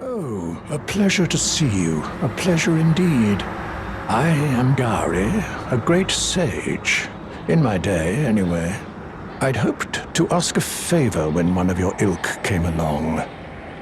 Oh, a pleasure to see you. A pleasure indeed. I am Gari, a great sage. In my day, anyway. I'd hoped to ask a favor when one of your ilk came along.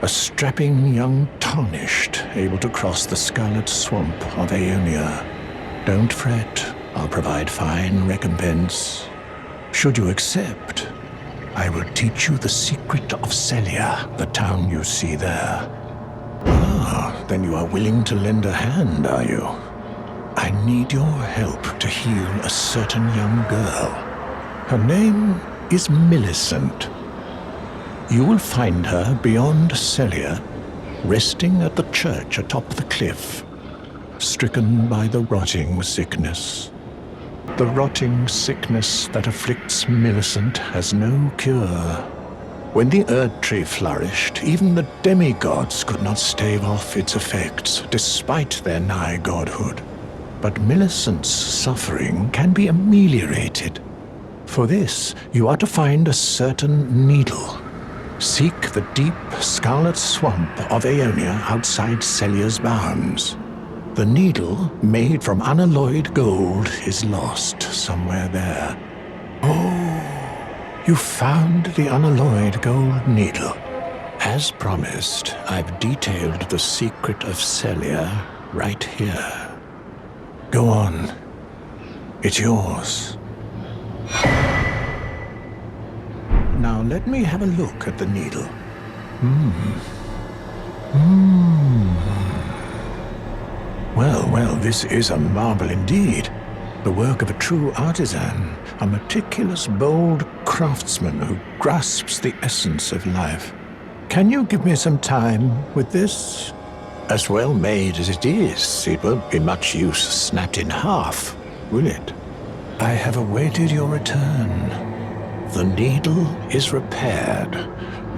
A strapping young tarnished, able to cross the scarlet swamp of Aeonia. Don't fret, I'll provide fine recompense. Should you accept, I will teach you the secret of Celia, the town you see there. Ah, then you are willing to lend a hand, are you? I need your help to heal a certain young girl. Her name is Millicent. You will find her beyond Celia, resting at the church atop the cliff, stricken by the rotting sickness. The rotting sickness that afflicts Millicent has no cure. When the Erd Tree flourished, even the demigods could not stave off its effects, despite their nigh godhood. But Millicent's suffering can be ameliorated. For this, you are to find a certain needle. Seek the deep scarlet swamp of Aeonia outside Celia's bounds. The needle, made from unalloyed gold, is lost somewhere there. Oh, you found the unalloyed gold needle. As promised, I've detailed the secret of Celia right here. Go on. It's yours. Now let me have a look at the needle. Well, this is a marvel indeed. The work of a true artisan, a meticulous, bold craftsman who grasps the essence of life. Can you give me some time with this? As well made as it is, it won't be much use snapped in half, will it? I have awaited your return. The needle is repaired.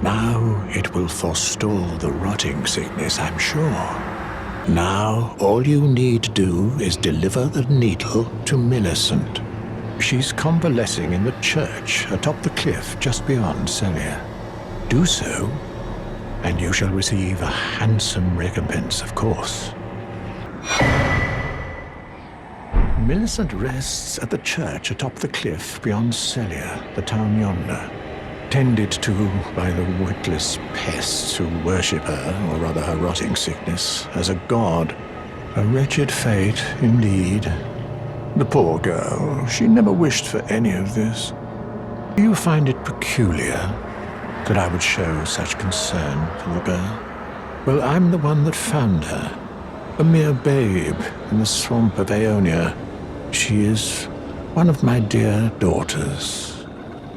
Now it will forestall the rotting sickness, I'm sure. Now, all you need to do is deliver the needle to Millicent. She's convalescing in the church atop the cliff just beyond Celia. Do so, and you shall receive a handsome recompense, of course. Millicent rests at the church atop the cliff beyond Celia, the town yonder, tended to by the witless pests who worship her, or rather her rotting sickness, as a god. A wretched fate, indeed. The poor girl, she never wished for any of this. Do you find it peculiar that I would show such concern for the girl? Well, I'm the one that found her, a mere babe in the swamp of Aeonia. She is one of my dear daughters.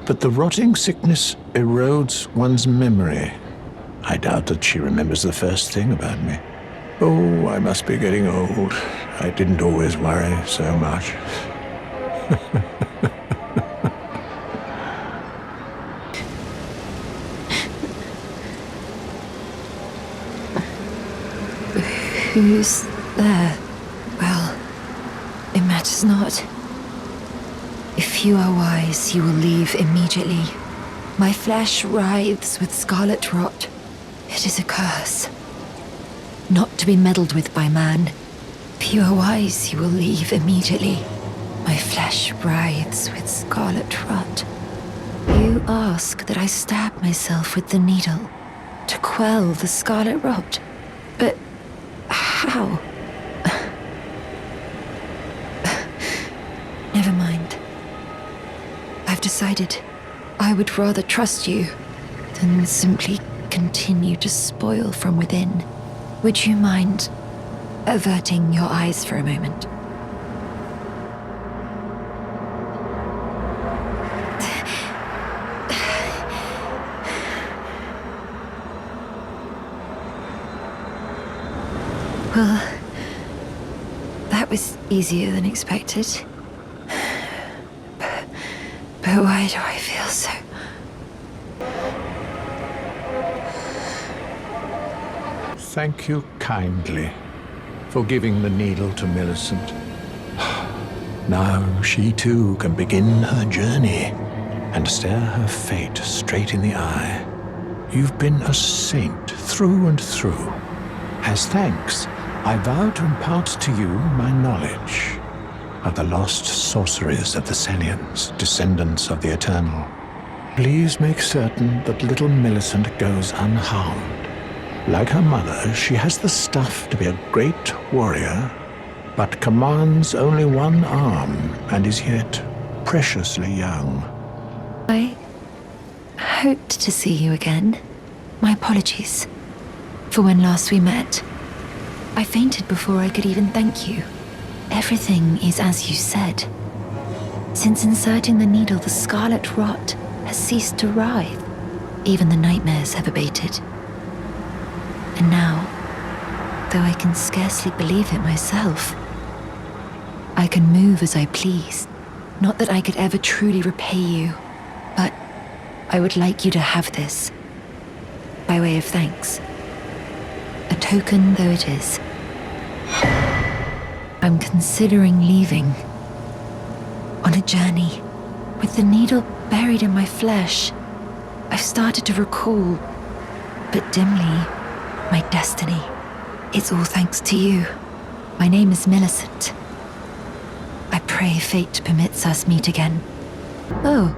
But the rotting sickness erodes one's memory. I doubt that she remembers the first thing about me. Oh, I must be getting old. I didn't always worry so much. Who's there? Well, it matters not. If you are wise, you will leave immediately. My flesh writhes with scarlet rot. It is a curse. Not to be meddled with by man. If you are wise, you will leave immediately. My flesh writhes with scarlet rot. You ask that I stab myself with the needle to quell the scarlet rot. But how? Never mind. I've decided I would rather trust you than simply continue to spoil from within. Would you mind averting your eyes for a moment? Well, that was easier than expected. But why do I feel so... Thank you kindly for giving the needle to Millicent. Now she too can begin her journey and stare her fate straight in the eye. You've been a saint through and through. As thanks, I vow to impart to you my knowledge of the lost sorceries of the Selians, descendants of the Eternal. Please make certain that little Millicent goes unharmed. Like her mother, she has the stuff to be a great warrior, but commands only one arm and is yet preciously young. I hoped to see you again. My apologies for when last we met. I fainted before I could even thank you. Everything is as you said. Since inserting the needle, the scarlet rot has ceased to writhe. Even the nightmares have abated. And now, though I can scarcely believe it myself, I can move as I please. Not that I could ever truly repay you, but I would like you to have this, by way of thanks. A token though it is. I'm considering leaving. On a journey, with the needle buried in my flesh. I've started to recall, but dimly, my destiny. It's all thanks to you. My name is Millicent. I pray fate permits us meet again. Oh,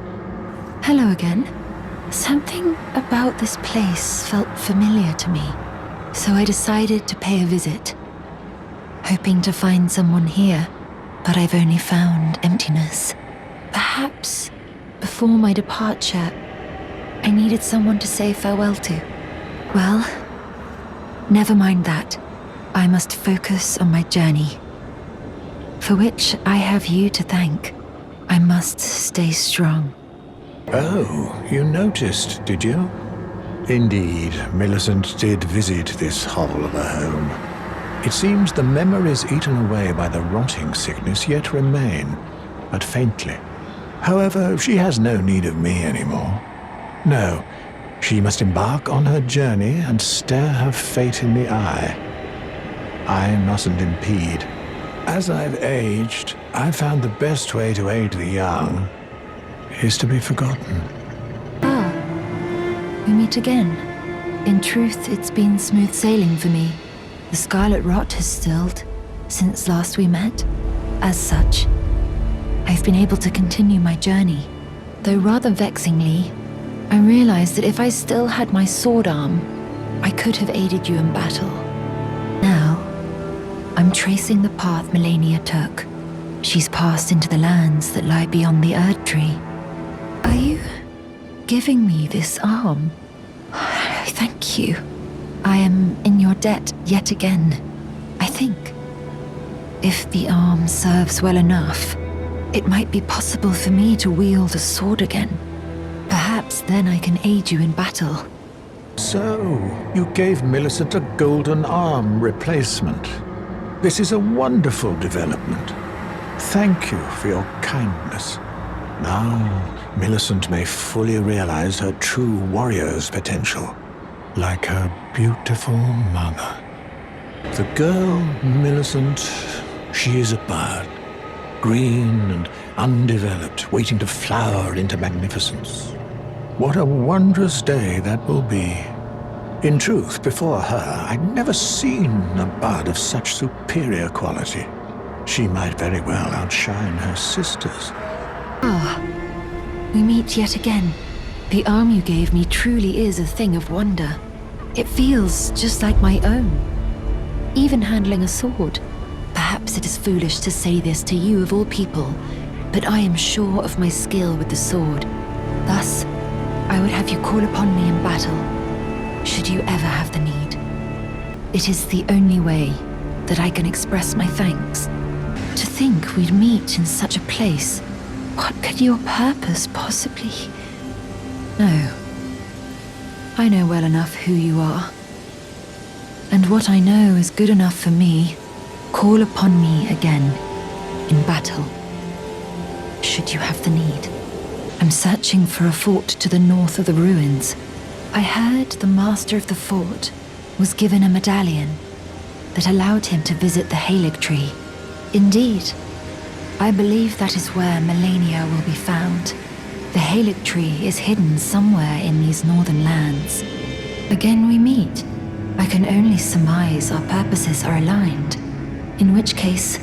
hello again. Something about this place felt familiar to me, so I decided to pay a visit. Hoping to find someone here, but I've only found emptiness. Perhaps, before my departure, I needed someone to say farewell to. Well, never mind that. I must focus on my journey, for which I have you to thank. I must stay strong. Oh, you noticed, did you? Indeed, Millicent did visit this hovel of a home. It seems the memories eaten away by the rotting sickness yet remain, but faintly. However, she has no need of me anymore. No, she must embark on her journey and stare her fate in the eye. I mustn't impede. As I've aged, I've found the best way to aid the young is to be forgotten. Ah, we meet again. In truth, it's been smooth sailing for me. The scarlet rot has stilled since last we met. As such, I've been able to continue my journey. Though rather vexingly, I realized that if I still had my sword arm, I could have aided you in battle. Now, I'm tracing the path Melania took. She's passed into the lands that lie beyond the Erd Tree. Are you giving me this arm? Thank you. I am in your debt yet again, I think. If the arm serves well enough, it might be possible for me to wield a sword again. Perhaps then I can aid you in battle. So, you gave Millicent a golden arm replacement. This is a wonderful development. Thank you for your kindness. Now, Millicent may fully realize her true warrior's potential, like her beautiful mother. The girl, Millicent, she is a bud, green and undeveloped, waiting to flower into magnificence. What a wondrous day that will be. In truth, before her, I'd never seen a bud of such superior quality. She might very well outshine her sisters. Ah, we meet yet again. The arm you gave me truly is a thing of wonder. It feels just like my own. Even handling a sword. Perhaps it is foolish to say this to you of all people, but I am sure of my skill with the sword. Thus, I would have you call upon me in battle, should you ever have the need. It is the only way that I can express my thanks. To think we'd meet in such a place. What could your purpose possibly... No. I know well enough who you are. And what I know is good enough for me. Call upon me again, in battle, should you have the need. I'm searching for a fort to the north of the ruins. I heard the master of the fort was given a medallion that allowed him to visit the Halig tree. Indeed, I believe that is where Melania will be found. The Halig tree is hidden somewhere in these northern lands. Again we meet. I can only surmise our purposes are aligned, in which case,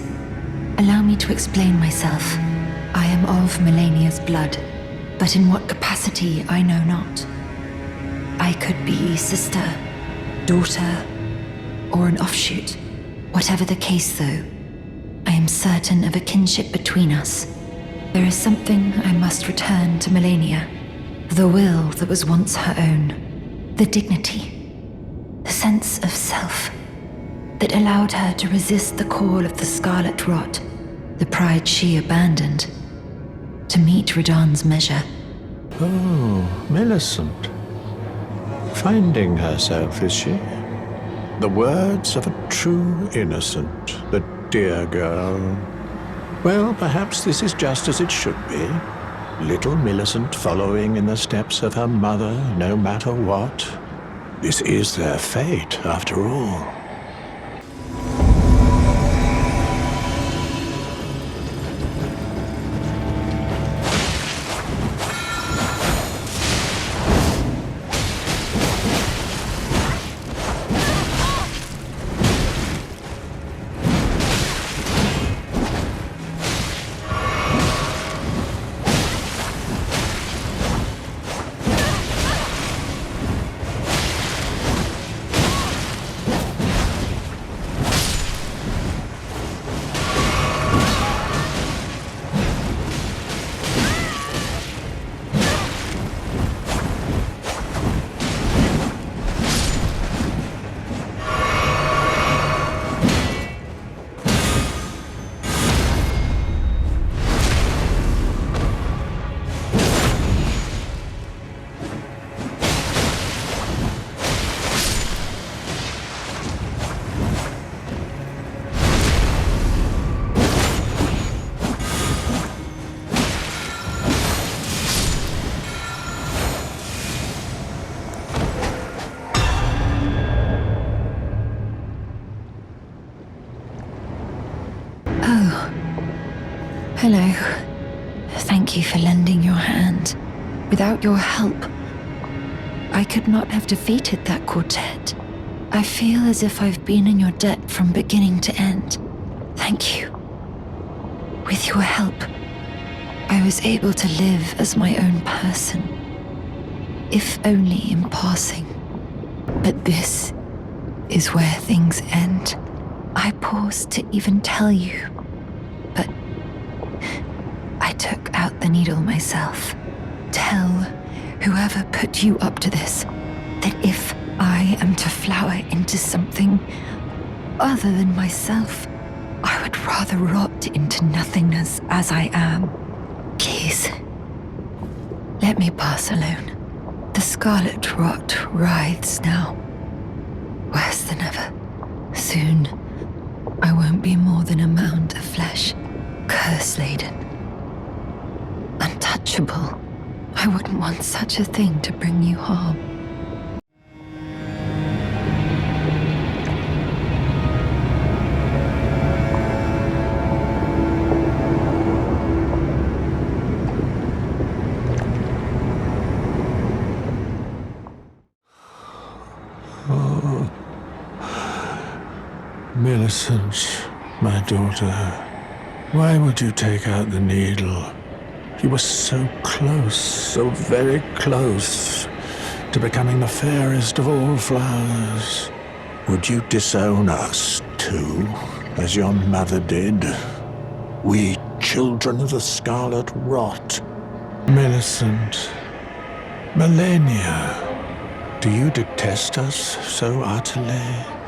allow me to explain myself. I am of Melania's blood, but in what capacity I know not. I could be sister, daughter, or an offshoot. Whatever the case, though, I am certain of a kinship between us. There is something I must return to Melania. The will that was once her own. The dignity. The sense of self that allowed her to resist the call of the Scarlet Rot. The pride she abandoned to meet Radan's measure. Oh, Millicent. Finding herself, is she? The words of a true innocent, the dear girl. Well, perhaps this is just as it should be. Little Millicent following in the steps of her mother, no matter what. This is their fate, after all. Hello. Thank you for lending your hand. Without your help, I could not have defeated that quartet. I feel as if I've been in your debt from beginning to end. Thank you. With your help, I was able to live as my own person, if only in passing. But this is where things end. I paused to even tell you, but I took out the needle myself. Tell whoever put you up to this that if I am to flower into something other than myself, I would rather rot into nothingness as I am. Please, let me pass alone. The Scarlet Rot writhes now, worse than ever. Soon, I won't be more than a mound of flesh, curse-laden, untouchable. I wouldn't want such a thing to bring you harm. Millicent, my daughter, why would you take out the needle? You were so close, so very close, to becoming the fairest of all flowers. Would you disown us, too, as your mother did? We, children of the Scarlet Rot. Millicent, Melania, do you detest us so utterly?